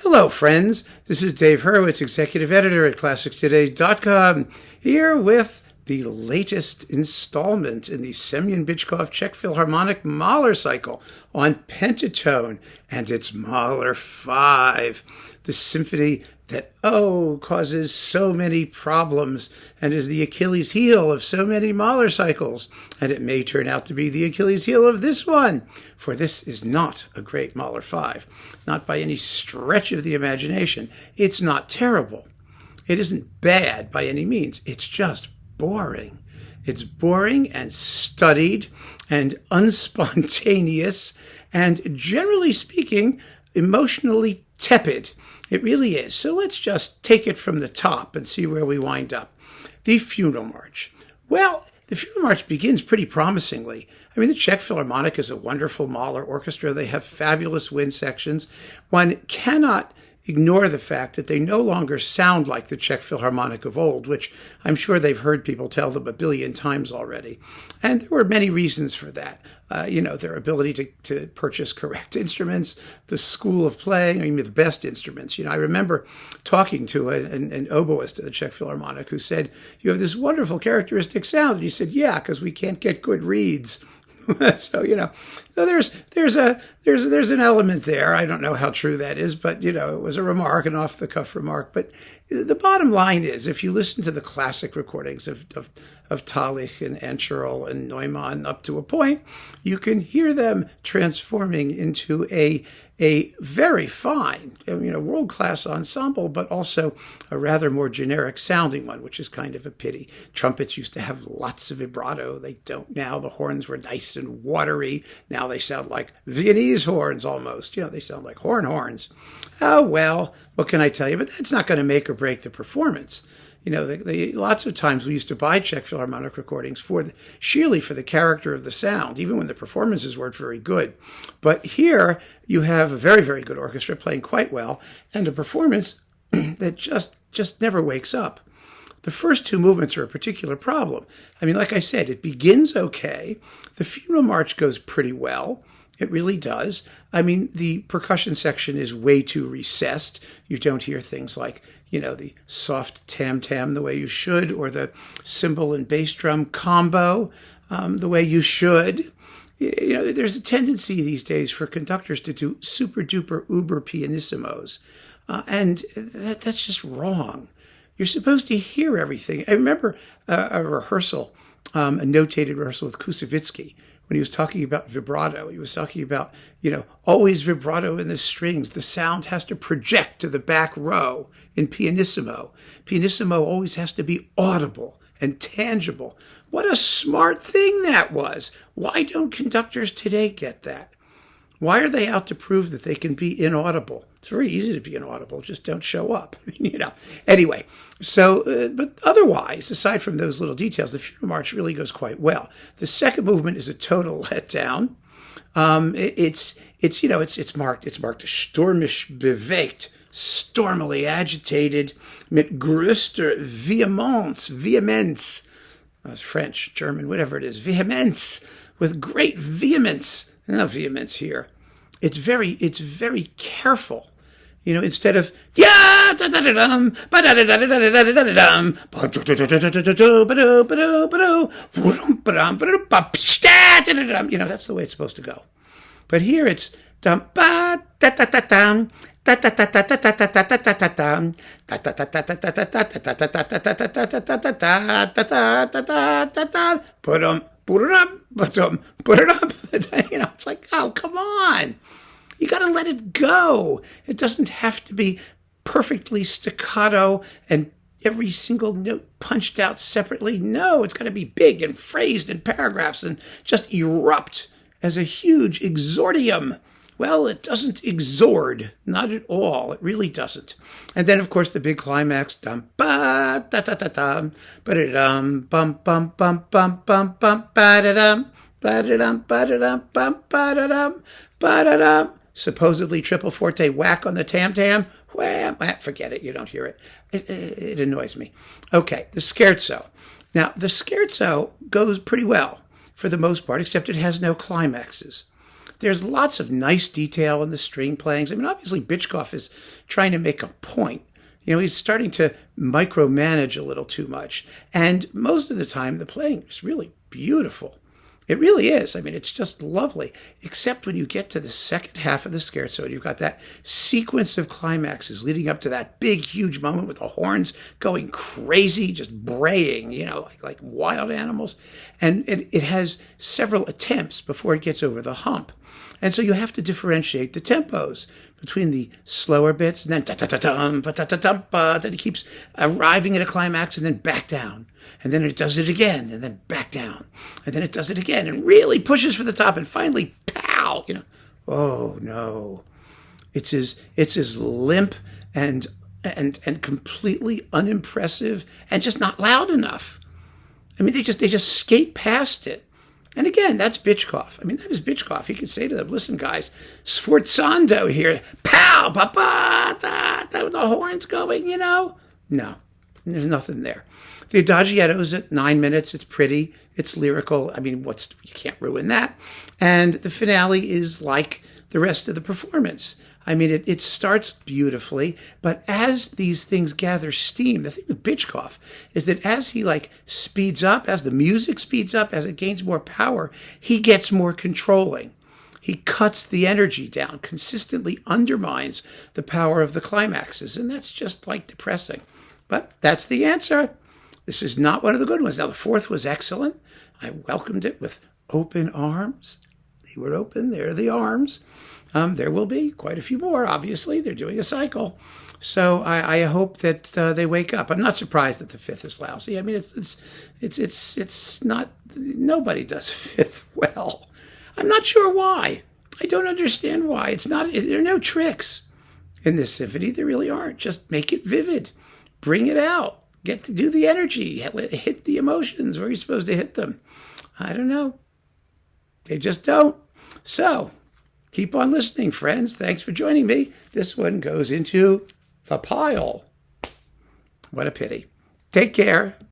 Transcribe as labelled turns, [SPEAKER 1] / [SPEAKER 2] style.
[SPEAKER 1] Hello, friends. This is Dave Hurwitz, executive editor at ClassicToday.com, here with the latest installment in the Semyon Bychkov Czech Philharmonic Mahler cycle on pentatone, and it's Mahler 5, the symphony that, causes so many problems and is the Achilles heel of so many Mahler cycles. And it may turn out to be the Achilles heel of this one, for this is not a great Mahler 5, not by any stretch of the imagination. It's not terrible. It isn't bad by any means. It's just boring. It's boring and studied and unspontaneous and, generally speaking, emotionally tepid. It really is. So let's just take it from the top and see where we wind up. The Funeral March. Well, the Funeral March begins pretty promisingly. I mean, the Czech Philharmonic is a wonderful Mahler orchestra. They have fabulous wind sections. One cannot ignore the fact that they no longer sound like the Czech Philharmonic of old, which I'm sure they've heard people tell them a billion times already. And there were many reasons for that. Their ability to purchase correct instruments, the school of playing, the best instruments. I remember talking to an oboist of the Czech Philharmonic who said, "You have this wonderful characteristic sound." And he said, "Yeah, because we can't get good reeds." So there's an element there. I don't know how true that is, but it was a remark, an off the cuff remark. But the bottom line is, if you listen to the classic recordings of Talich and Ancherl and Neumann up to a point, you can hear them transforming into a very fine, world-class ensemble, but also a rather more generic sounding one, which is kind of a pity. Trumpets used to have lots of vibrato. They don't now. The horns were nice and watery. Now they sound like Viennese horns almost. They sound like horns. Oh, well, what can I tell you? But that's not going to make or break the performance. Lots of times we used to buy Czech Philharmonic recordings sheerly for the character of the sound, even when the performances weren't very good. But here you have a very, very good orchestra playing quite well and a performance that just never wakes up. The first two movements are a particular problem. Like I said, it begins okay. The Funeral March goes pretty well. It really does. The percussion section is way too recessed. You don't hear things like, the soft tam-tam the way you should, or the cymbal and bass drum combo the way you should. There's a tendency these days for conductors to do super-duper uber pianissimos, and that's just wrong. You're supposed to hear everything. I remember a rehearsal, a notated rehearsal with Kusevitsky, when he was talking about vibrato. He was talking about, always vibrato in the strings. The sound has to project to the back row in pianissimo. Pianissimo always has to be audible and tangible. What a smart thing that was. Why don't conductors today get that? Why are they out to prove that they can be inaudible? It's very easy to be inaudible, just don't show up, Anyway, so, but otherwise, aside from those little details, the Funeral March really goes quite well. The second movement is a total letdown. It's marked stürmisch bewegt, stormily agitated, mit größter Vehemenz. That's French, German, whatever it is, Vehemenz, with great vehemence. No vehemence here. It's very careful. Instead of yeah, da da da dum, ba da da da da da da da dum, ba do do do do do do do ba do ba do ba do, ba dum ba do ba da da da dum. That's the way it's supposed to go. But here it's dum ba da da da dum, da da da da da da da da da da dum, da da da da da da da da da da da da da da da da da da ba dum. It's like, oh, come on. You got to let it go. It doesn't have to be perfectly staccato and every single note punched out separately. No, it's got to be big and phrased in paragraphs and just erupt as a huge exordium. Well, it doesn't exord, not at all. It really doesn't. And then, of course, the big climax, dum ba da da da dum, ba da dum bum bum bum bum bum bum ba da dum ba da dum ba da dum bum ba da dum ba da dum. Supposedly triple forte whack on the tam tam. Well, forget it. You don't hear it. It annoys me. Okay, the scherzo. Now, the scherzo goes pretty well for the most part, except it has no climaxes. There's lots of nice detail in the string playings. I mean, obviously, Bychkov is trying to make a point. He's starting to micromanage a little too much. And most of the time, the playing is really beautiful. It really is. I mean, it's just lovely, except when you get to the second half of the scherzo, you've got that sequence of climaxes leading up to that big, huge moment with the horns going crazy, just braying, like wild animals. And it has several attempts before it gets over the hump. And so you have to differentiate the tempos between the slower bits and then ta-ta-ta-tum, pa-ta-ta-tum, pa, then it keeps arriving at a climax and then back down. And then it does it again and then back down. And then it does it again and really pushes for the top and finally, pow, Oh, no. It's as limp and completely unimpressive and just not loud enough. I mean, they just skate past it. And again, that's Bychkov. I mean, that is Bychkov. He could say to them, listen, guys, sforzando here. Pow, pa-pa, da, the horns going, No, there's nothing there. The Adagietto's at 9 minutes. It's pretty. It's lyrical. I mean, you can't ruin that. And the finale is like the rest of the performance. I mean, it starts beautifully, but as these things gather steam, the thing with Bychkov is that as he speeds up, as the music speeds up, as it gains more power, he gets more controlling. He cuts the energy down, consistently undermines the power of the climaxes, and that's just depressing. But that's the answer. This is not one of the good ones. Now, the fourth was excellent. I welcomed it with open arms. They were open. There are the arms. There will be quite a few more, obviously. They're doing a cycle. So I hope that they wake up. I'm not surprised that the fifth is lousy. I mean, it's not, nobody does fifth well. I'm not sure why. I don't understand why. There are no tricks in this symphony. There really aren't. Just make it vivid. Bring it out. Get to do the energy. Hit the emotions where you're supposed to hit them. I don't know. They just don't. So, keep on listening, friends. Thanks for joining me. This one goes into the pile. What a pity. Take care.